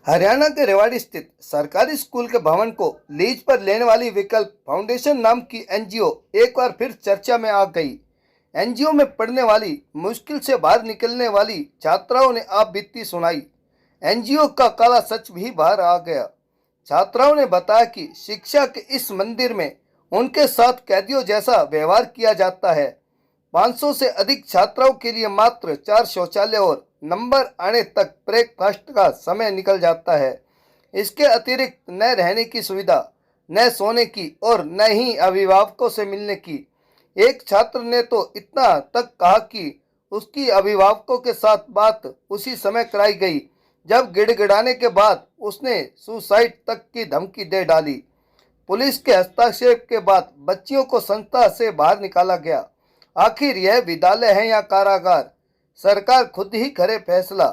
हरियाणा के रेवाड़ी स्थित सरकारी स्कूल के भवन को लीज पर लेने वाली विकल्प फाउंडेशन नाम की एनजीओ एक बार फिर चर्चा में आ गई। एनजीओ में पढ़ने वाली मुश्किल से बाहर निकलने वाली छात्राओं ने आप बीती सुनाई। एनजीओ का काला सच भी बाहर आ गया। छात्राओं ने बताया कि शिक्षा के इस मंदिर में उनके साथ कैदियों जैसा व्यवहार किया जाता है। 500 से अधिक छात्राओं के लिए मात्र 4 शौचालय और नंबर आने तक ब्रेकफास्ट का समय निकल जाता है। इसके अतिरिक्त न रहने की सुविधा, न सोने की और न ही अभिभावकों से मिलने की। एक छात्र ने तो इतना तक कहा कि उसकी अभिभावकों के साथ बात उसी समय कराई गई जब गिड़गिड़ाने के बाद उसने सुसाइड तक की धमकी दे डाली। पुलिस के हस्तक्षेप के बाद बच्चियों को संस्था से बाहर निकाला गया। आखिर यह विद्यालय है या कारागार? सरकार खुद ही करे फैसला।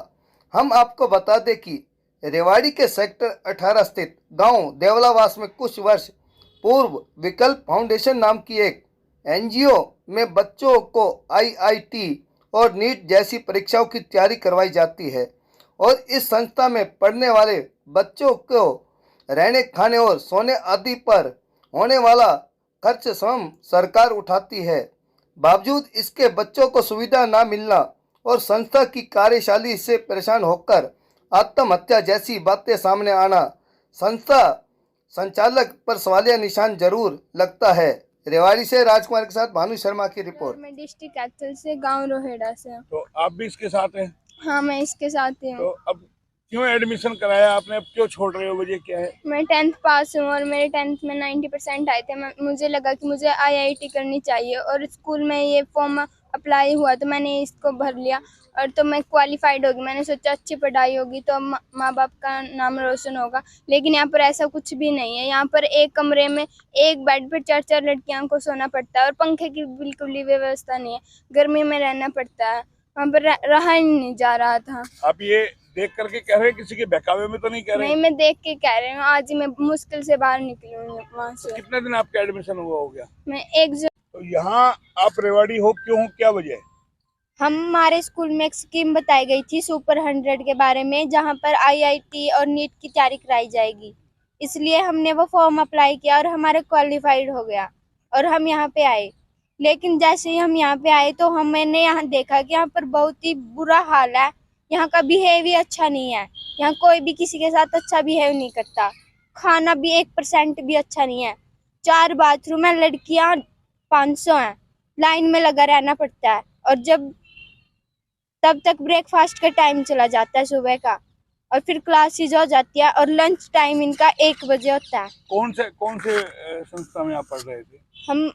हम आपको बता दें कि रेवाड़ी के सेक्टर 18 स्थित गांव देवलावास में कुछ वर्ष पूर्व विकल्प फाउंडेशन नाम की एक एनजीओ में बच्चों को आईआईटी और नीट जैसी परीक्षाओं की तैयारी करवाई जाती है और इस संस्था में पढ़ने वाले बच्चों को रहने, खाने और सोने आदि पर होने वाला खर्च स्वयं सरकार उठाती है। बावजूद इसके बच्चों को सुविधा न मिलना और संस्था की कार्यशैली से परेशान होकर आत्महत्या जैसी बातें सामने आना संस्था संचालक पर सवालिया निशान जरूर लगता है। रेवाड़ी से राजकुमार के साथ भानु शर्मा की रिपोर्ट। मैं डिस्ट्रिक्ट एक्चुअल से गांव रोहेड़ा से हूँ। तो आप भी इसके साथ हैं? हाँ, मैं इसके साथ ही तो हूँ। अब क्यों एडमिशन कराया आपने? अब क्यों छोड़ रहे हो? वजह क्या है? मैं 10th पास हूँ और मेरे 10th में 90% आए थे। मुझे लगा कि मुझे आईआईटी करनी चाहिए और स्कूल में ये फॉर्म अप्लाई हुआ तो मैंने इसको भर लिया और तो मैं क्वालिफाइड होगी। मैंने सोचा अच्छी पढ़ाई होगी तो माँ बाप का नाम रोशन होगा, लेकिन यहाँ पर ऐसा कुछ भी नहीं है। यहाँ पर एक कमरे में एक बेड पर 4-4 लड़कियों को सोना पड़ता है और पंखे की बिल्कुल भी व्यवस्था नहीं है। गर्मी में रहना पड़ता है, वहाँ पर रहा ही नहीं जा रहा था। आप ये देख करके कह रहे हैं, किसी के बहकावे में तो नहीं कह रहे? नहीं, मैं देख के कह रही हूँ। आज ही मैं मुश्किल से बाहर निकली हूँ वहाँ से। तो कितने दिन आपका एडमिशन हुआ हो गया? मैं एक तो यहाँ आप रेवाड़ी हो, क्यों हो, क्या वजह है? हमारे स्कूल में एक स्कीम बताई गई थी सुपर 100 के बारे में, जहाँ पर आईआईटी और नीट की तैयारी कराई जाएगी। इसलिए हमने वो फॉर्म अप्लाई किया और हमारा क्वालिफाइड हो गया और हम यहाँ पे आए। लेकिन जैसे ही हम यहाँ पे आए तो मैंने यहाँ देखा कि यहाँ पर बहुत ही बुरा हाल है। यहाँ का बिहेवियर अच्छा नहीं है। यहाँ कोई भी किसी के साथ अच्छा बिहेव नहीं करता। खाना भी 1% भी अच्छा नहीं है। 4 बाथरूम है, लड़कियाँ 500 हैं, लाइन में लगा रहना पड़ता है और तब तक ब्रेकफास्ट का टाइम चला जाता है सुबह का और फिर क्लासेज हो जाती है और लंच टाइम इनका 1 बजे होता है। कौन से संस्था में आप पढ़ रहे थे? हम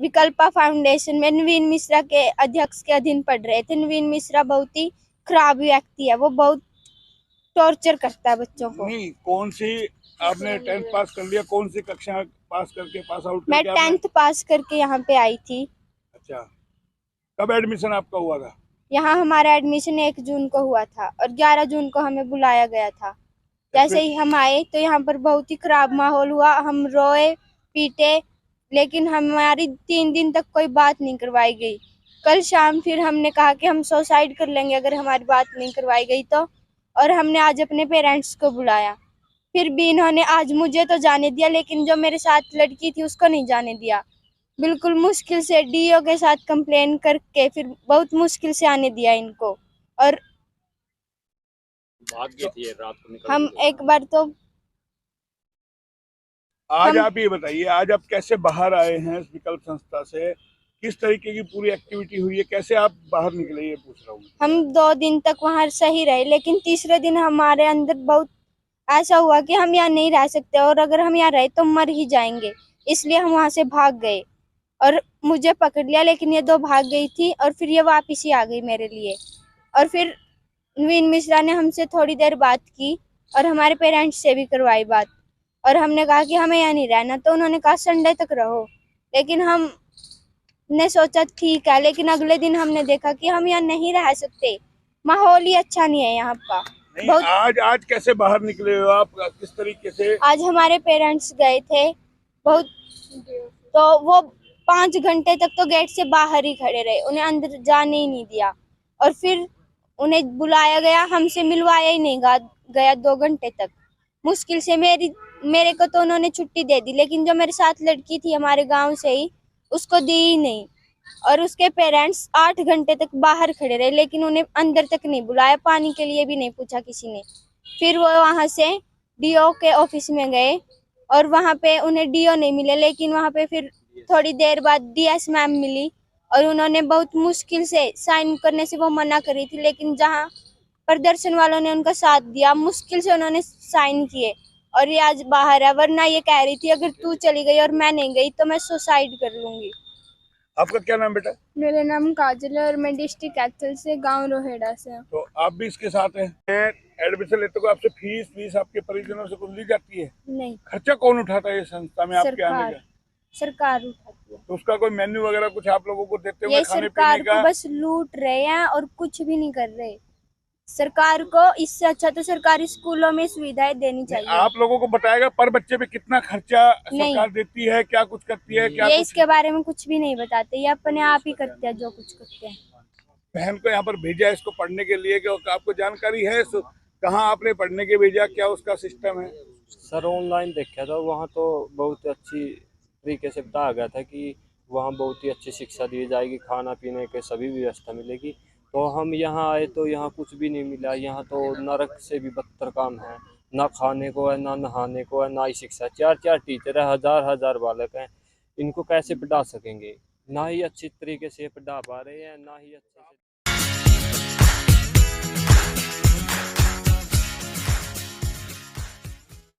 विकल्पा फाउंडेशन में नवीन मिश्रा के अध्यक्ष के अधीन पढ़ रहे थे। नवीन मिश्रा बहुत ही खराब व्यक्ति है, वो बहुत टॉर्चर करता है बच्चों को। नहीं, कौन सी आपने 10th पास कर लिया? कौन सी कक्षा पास करके, पास आउट मैं करके? 10th पास करके यहाँ पे आई थी। अच्छा, कब एडमिशन आपका हुआ था? यहाँ हमारा एडमिशन 1 जून को हुआ था और 11 जून को हमें बुलाया गया था। जैसे ही हम आए तो यहाँ पर बहुत ही खराब माहौल हुआ। हम रोए पीटे, लेकिन हमारी 3 दिन तक कोई बात नहीं करवाई गई। कल शाम फिर हमने कहा कि हम सुसाइड कर लेंगे अगर हमारी बात नहीं करवाई गई तो, और हमने आज अपने पेरेंट्स को बुलाया। फिर भी इन्होंने आज मुझे तो जाने दिया, लेकिन जो मेरे साथ लड़की थी उसको नहीं जाने दिया। बिल्कुल मुश्किल से डीओ के साथ कंप्लेन करके फिर बहुत मुश्किल से आने दिया इनको। और बात क्या थी रात को निकल हम एक बार तो आज आप ये बताइए, आज आप कैसे बाहर आए हैं इस विकल्प संस्था से? किस तरीके की पूरी एक्टिविटी हुई है? कैसे आप बाहर निकले, ये पूछ रहा हूँ। हम 2 दिन तक वहाँ सही रहे, लेकिन तीसरे दिन हमारे अंदर बहुत ऐसा हुआ कि हम यहाँ नहीं रह सकते और अगर हम यहाँ रहे तो मर ही जाएंगे। इसलिए हम वहाँ से भाग गए और मुझे पकड़ लिया, लेकिन ये 2 भाग गई थी और फिर ये वापस ही आ गई मेरे लिए। और फिर नवीन मिश्रा ने हमसे थोड़ी देर बात की और हमारे पेरेंट्स से भी करवाई बात और हमने कहा कि हमें यहाँ नहीं रहना, तो उन्होंने कहा संडे तक रहो। लेकिन हमने सोचा ठीक है, लेकिन अगले दिन हमने देखा कि हम यहाँ नहीं रह सकते। माहौल ही अच्छा नहीं है यहाँ का। नहीं, आज कैसे बाहर निकले हो आप? किस तरीके से? आज हमारे पेरेंट्स गए थे बहुत, तो वो 5 घंटे तक तो गेट से बाहर ही खड़े रहे, उन्हें अंदर जाने ही नहीं दिया और फिर उन्हें बुलाया गया, हमसे मिलवाया ही नहीं गया 2 घंटे तक। मुश्किल से मेरे को तो उन्होंने छुट्टी दे दी, लेकिन जो मेरे साथ लड़की थी हमारे गांव से ही, उसको दी ही नहीं। और उसके पेरेंट्स 8 घंटे तक बाहर खड़े रहे, लेकिन उन्हें अंदर तक नहीं बुलाया, पानी के लिए भी नहीं पूछा किसी ने। फिर वो वहां से डीओ के ऑफिस में गए और वहां पे उन्हें डीओ नहीं मिले, लेकिन वहां पे फिर थोड़ी देर बाद डीएस मैम मिली और उन्होंने बहुत मुश्किल से साइन करने से वो मना करी थी, लेकिन जहां प्रदर्शन वालों ने उनका साथ दिया, मुश्किल से उन्होंने साइन किए और ये आज बाहर है। वरना ये कह रही थी अगर तू चली गई और मैं नहीं गई तो मैं सुसाइड कर लूंगी। आपका क्या नाम बेटा? मेरा नाम काजल है और मैं डिस्ट्रिक्ट कैथल से, गांव रोहेड़ा से हूँ। तो आप भी इसके साथ हैं? एडमिशन लेते को आपसे फीस आपके परिजनों से कुछ ली जाती है? नहीं, खर्चा कौन उठाता है ये संस्था में आपके आने का? सरकार उठाती है। तो उसका कोई मेन्यू वगैरह कुछ आप लोगों को देते हुए ये खाने सरकार पीने को का? बस लूट रहे हैं और कुछ भी नहीं कर रहे। सरकार को इससे अच्छा तो सरकारी स्कूलों में सुविधाएं देनी चाहिए। आप लोगों को बताएगा पर बच्चे पे कितना खर्चा नहीं। सरकार देती है, क्या कुछ करती है, क्या ये कुछ? इसके बारे में कुछ भी नहीं बताते, ये अपने आप ही करते हैं जो कुछ करते हैं। बहन को यहाँ पर भेजा है इसको पढ़ने के लिए, कि आपको जानकारी है कहाँ आपने पढ़ने के भेजा, क्या उसका सिस्टम है? सर ऑनलाइन देखा था, वहाँ तो बहुत अच्छी तरीके से बताया गया था कि वहाँ बहुत ही अच्छी शिक्षा दी जाएगी, खाना पीने के सभी व्यवस्था मिलेगी। तो हम यहाँ आए तो यहाँ कुछ भी नहीं मिला। यहाँ तो नरक से भी बदतर काम है, ना खाने को है, ना नहाने को है, ना ही शिक्षा। 4 टीचर है, हजार बालक हैं, इनको कैसे पढ़ा सकेंगे? ना ही अच्छी तरीके से पढ़ा पा रहे हैं, ना ही अच्छे से